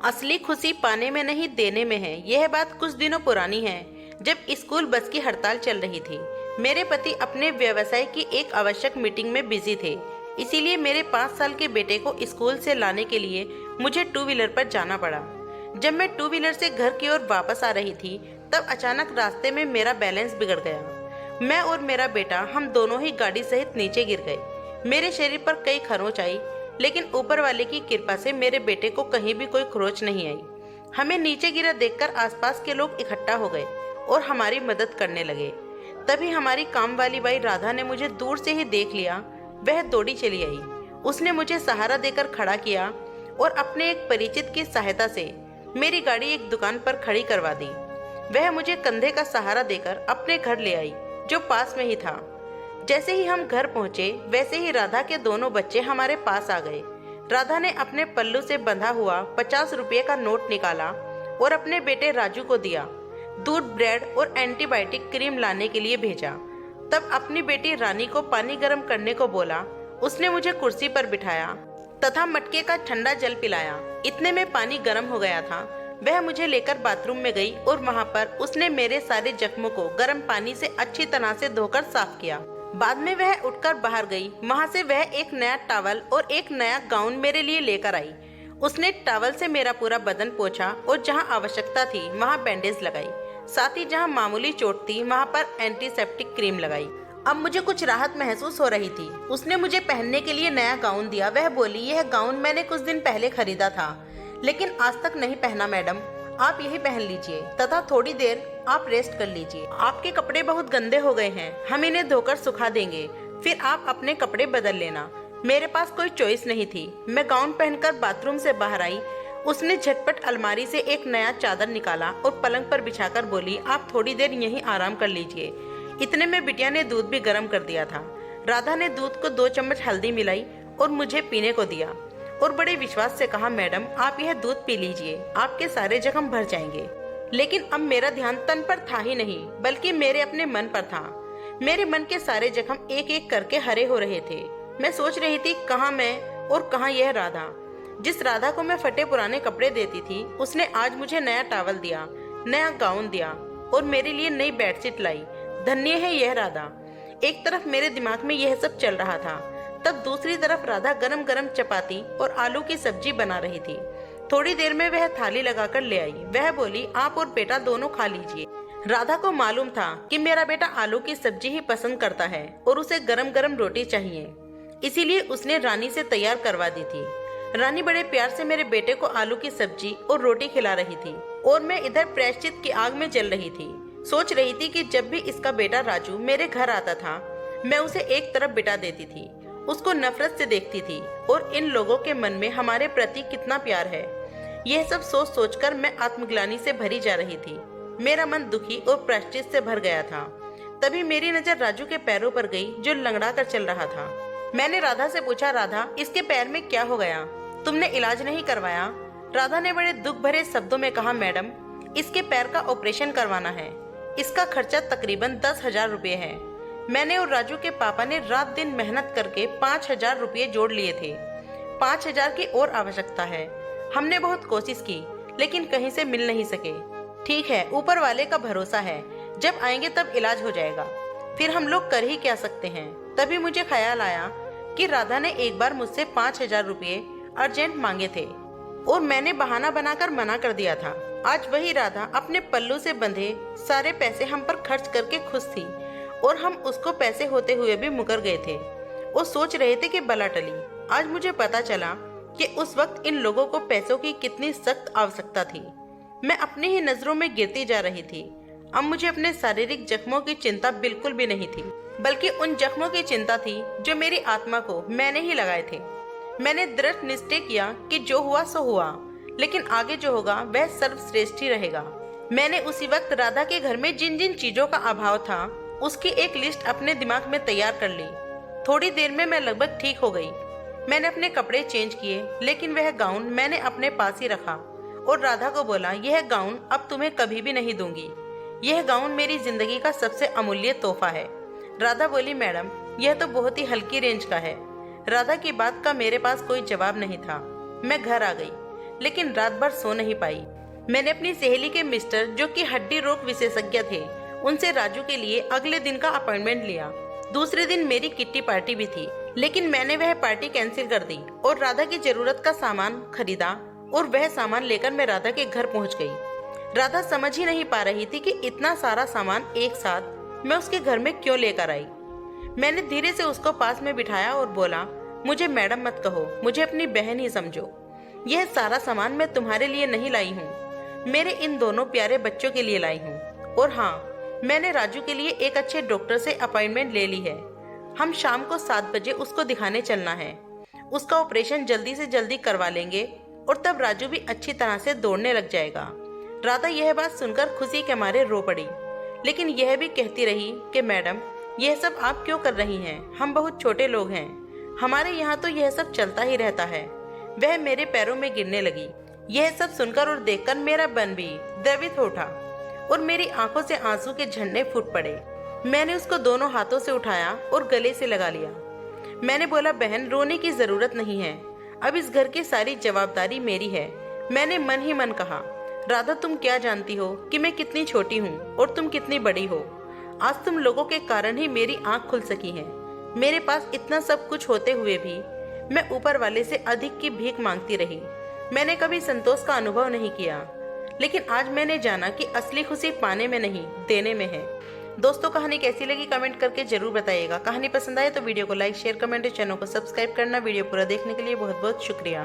असली खुशी पाने में नहीं देने में है। यह बात कुछ दिनों पुरानी है, जब स्कूल बस की हड़ताल चल रही थी। मेरे पति अपने व्यवसाय की एक आवश्यक मीटिंग में बिजी थे, इसीलिए मेरे 5 साल के बेटे को स्कूल से लाने के लिए मुझे टू व्हीलर पर जाना पड़ा। जब मैं टू व्हीलर से घर की ओर वापस आ रही थी, तब अचानक रास्ते में मेरा बैलेंस बिगड़ गया। मैं और मेरा बेटा, हम दोनों ही गाड़ी सहित नीचे गिर गए। मेरे शरीर पर कई खरोंच आई, लेकिन ऊपर वाले की कृपा से मेरे बेटे को कहीं भी कोई खरोंच नहीं आई। हमें नीचे गिरा देखकर आसपास के लोग इकट्ठा हो गए और हमारी मदद करने लगे। तभी हमारी काम वाली बाई राधा ने मुझे दूर से ही देख लिया। वह दौड़ी चली आई। उसने मुझे सहारा देकर खड़ा किया और अपने एक परिचित की सहायता से मेरी गाड़ी एक दुकान पर खड़ी करवा दी। वह मुझे कंधे का सहारा देकर अपने घर ले आई, जो पास में ही था। जैसे ही हम घर पहुंचे, वैसे ही राधा के दोनों बच्चे हमारे पास आ गए। राधा ने अपने पल्लू से बंधा हुआ 50 रुपये का नोट निकाला और अपने बेटे राजू को दिया। दूध, ब्रेड और एंटीबायोटिक क्रीम लाने के लिए भेजा। तब अपनी बेटी रानी को पानी गर्म करने को बोला। उसने मुझे कुर्सी पर बिठाया तथा मटके का ठंडा जल पिलाया। इतने में पानी गर्म हो गया था। वह मुझे लेकर बाथरूम में गई और वहां पर उसने मेरे सारे जख्मों को गर्म पानी से अच्छी तरह से धोकर साफ किया। बाद में वह उठकर बाहर गई। वहां से वह एक नया टॉवल और एक नया गाउन मेरे लिए लेकर आई। उसने टॉवल से मेरा पूरा बदन पोंछा और जहां आवश्यकता थी वहां बैंडेज लगाई। साथ ही जहां मामूली चोट थी वहां पर एंटीसेप्टिक क्रीम लगाई। अब मुझे कुछ राहत महसूस हो रही थी। उसने मुझे पहनने के लिए नया गाउन दिया। वह बोली, यह गाउन मैंने कुछ दिन पहले खरीदा था, लेकिन आज तक नहीं पहना मैडम। आप यही पहन लीजिए तथा थोड़ी देर आप रेस्ट कर लीजिए। आपके कपड़े बहुत गंदे हो गए हैं, हम इन्हें धोकर सुखा देंगे, फिर आप अपने कपड़े बदल लेना। मेरे पास कोई चॉइस नहीं थी। मैं गाउन पहनकर बाथरूम से बाहर आई। उसने झटपट अलमारी से एक नया चादर निकाला और पलंग पर बिछाकर बोली, आप थोड़ी देर यहीं आराम कर लीजिए। इतने में बिटिया ने दूध भी गर्म कर दिया था। राधा ने दूध को 2 चम्मच हल्दी मिलाई और मुझे पीने को दिया और बड़े विश्वास से कहा, मैडम आप यह दूध पी लीजिए, आपके सारे जख्म भर जाएंगे। लेकिन अब मेरा ध्यान तन पर था ही नहीं, बल्कि मेरे अपने मन पर था। मेरे मन के सारे जख्म एक एक करके हरे हो रहे थे। मैं सोच रही थी, कहाँ मैं और कहाँ यह राधा। जिस राधा को मैं फटे पुराने कपड़े देती थी, उसने आज मुझे नया टॉवल दिया, नया गाउन दिया और मेरे लिए नई बेडशीट लाई। धन्य है यह राधा। एक तरफ मेरे दिमाग में यह सब चल रहा था, तब दूसरी तरफ राधा गरम गरम चपाती और आलू की सब्जी बना रही थी। थोड़ी देर में वह थाली लगाकर ले आई। वह बोली, आप और बेटा दोनों खा लीजिए। राधा को मालूम था कि मेरा बेटा आलू की सब्जी ही पसंद करता है और उसे गरम गरम रोटी चाहिए, इसीलिए उसने रानी से तैयार करवा दी थी। रानी बड़े प्यार से मेरे बेटे को आलू की सब्जी और रोटी खिला रही थी और मैं इधर प्रायश्चित की आग में जल रही थी। सोच रही थी कि जब भी इसका बेटा राजू मेरे घर आता था, मैं उसे एक तरफ बिठा देती थी, उसको नफरत से देखती थी और इन लोगों के मन में हमारे प्रति कितना प्यार है। यह सब सोच सोचकर मैं आत्मग्लानि से भरी जा रही थी। मेरा मन दुखी और प्रायश्चित से भर गया था। तभी मेरी नजर राजू के पैरों पर गई, जो लंगड़ा कर चल रहा था। मैंने राधा से पूछा, राधा इसके पैर में क्या हो गया, तुमने इलाज नहीं करवाया? राधा ने बड़े दुख भरे शब्दों में कहा, मैडम इसके पैर का ऑपरेशन करवाना है। इसका खर्चा तकरीबन 10,000 रुपये है। मैंने और राजू के पापा ने रात दिन मेहनत करके 5,000 रुपये जोड़ लिए थे। 5,000 की और आवश्यकता है। हमने बहुत कोशिश की, लेकिन कहीं से मिल नहीं सके। ठीक है, ऊपर वाले का भरोसा है, जब आएंगे तब इलाज हो जाएगा, फिर हम लोग कर ही क्या सकते हैं। तभी मुझे ख्याल आया कि राधा ने एक बार मुझसे 5,000 रुपये अर्जेंट मांगे थे और मैंने बहाना बनाकर मना कर दिया था। आज वही राधा अपने पल्लू से बंधे सारे पैसे हम पर खर्च करके खुश थी और हम उसको पैसे होते हुए भी मुकर गए थे और सोच रहे थे कि बला टली। आज मुझे पता चला कि उस वक्त इन लोगों को पैसों की कितनी सख्त आवश्यकता थी। मैं अपनी ही नजरों में गिरती जा रही थी। अब मुझे अपने शारीरिक जख्मों की चिंता बिल्कुल भी नहीं थी, बल्कि उन जख्मों की चिंता थी जो मेरी आत्मा को मैंने ही लगाए थे। मैंने दृढ़ निश्चय किया कि जो हुआ सो हुआ, लेकिन आगे जो होगा वह सर्वश्रेष्ठ ही रहेगा। मैंने उसी वक्त राधा के घर में जिन जिन चीजों का अभाव था, उसकी एक लिस्ट अपने दिमाग में तैयार कर ली। थोड़ी देर में मैं लगभग ठीक हो गई। मैंने अपने कपड़े चेंज किए, लेकिन वह गाउन मैंने अपने पास ही रखा और राधा को बोला, यह गाउन अब तुम्हें कभी भी नहीं दूंगी। यह गाउन मेरी जिंदगी का सबसे अमूल्य तोहफा है। राधा बोली, मैडम यह तो बहुत ही हल्की रेंज का है। राधा की बात का मेरे पास कोई जवाब नहीं था। मैं घर आ गई। लेकिन रात भर सो नहीं पाई। मैंने अपनी सहेली के मिस्टर, जो कि हड्डी रोग विशेषज्ञ थे, उनसे राजू के लिए अगले दिन का अपॉइंटमेंट लिया। दूसरे दिन मेरी किट्टी पार्टी भी थी, लेकिन मैंने वह पार्टी कैंसिल कर दी और राधा की जरूरत का सामान खरीदा और वह सामान लेकर मैं राधा के घर पहुंच गई। राधा समझ ही नहीं पा रही थी कि इतना सारा सामान एक साथ मैं उसके घर में क्यों लेकर आई। मैंने धीरे से उसको पास में बिठाया और बोला, मुझे मैडम मत कहो, मुझे अपनी बहन ही समझो। यह सारा सामान मैं तुम्हारे लिए नहीं लाई हूँ, मेरे इन दोनों प्यारे बच्चों के लिए लाई हूँ। और हाँ, मैंने राजू के लिए एक अच्छे डॉक्टर से अपॉइंटमेंट ले ली है। हम शाम को 7 बजे उसको दिखाने चलना है। उसका ऑपरेशन जल्दी से जल्दी करवा लेंगे और तब राजू भी अच्छी तरह से दौड़ने लग जाएगा। राधा यह बात सुनकर खुशी के मारे रो पड़ी, लेकिन यह भी कहती रही कि मैडम, यह सब आप क्यों कर रही हैं? हम बहुत छोटे लोग हैं, हमारे यहाँ तो यह सब चलता ही रहता है। वह मेरे पैरों में गिरने लगी। यह सब सुनकर और देखकर मेरा मन भी द्रवित हो उठा और मेरी आंखों से आंसू के झरने फूट पड़े। मैंने उसको दोनों हाथों से उठाया और गले से लगा लिया। मैंने बोला, बहन, रोने की जरूरत नहीं है, अब इस घर की सारी जवाबदारी मेरी है। मैंने मन ही मन कहा, राधा, तुम क्या जानती हो कि मैं कितनी छोटी हूँ और तुम कितनी बड़ी हो। आज तुम लोगों के कारण ही मेरी आंख खुल सकी है। मेरे पास इतना सब कुछ होते हुए भी मैं ऊपर वाले से अधिक की भीख मांगती रही। मैंने कभी संतोष का अनुभव नहीं किया, लेकिन आज मैंने जाना कि असली खुशी पाने में नहीं, देने में है। दोस्तों, कहानी कैसी लगी कमेंट करके जरूर बताइएगा। कहानी पसंद आए तो वीडियो को लाइक, शेयर, कमेंट और चैनल को सब्सक्राइब करना। वीडियो पूरा देखने के लिए बहुत बहुत शुक्रिया।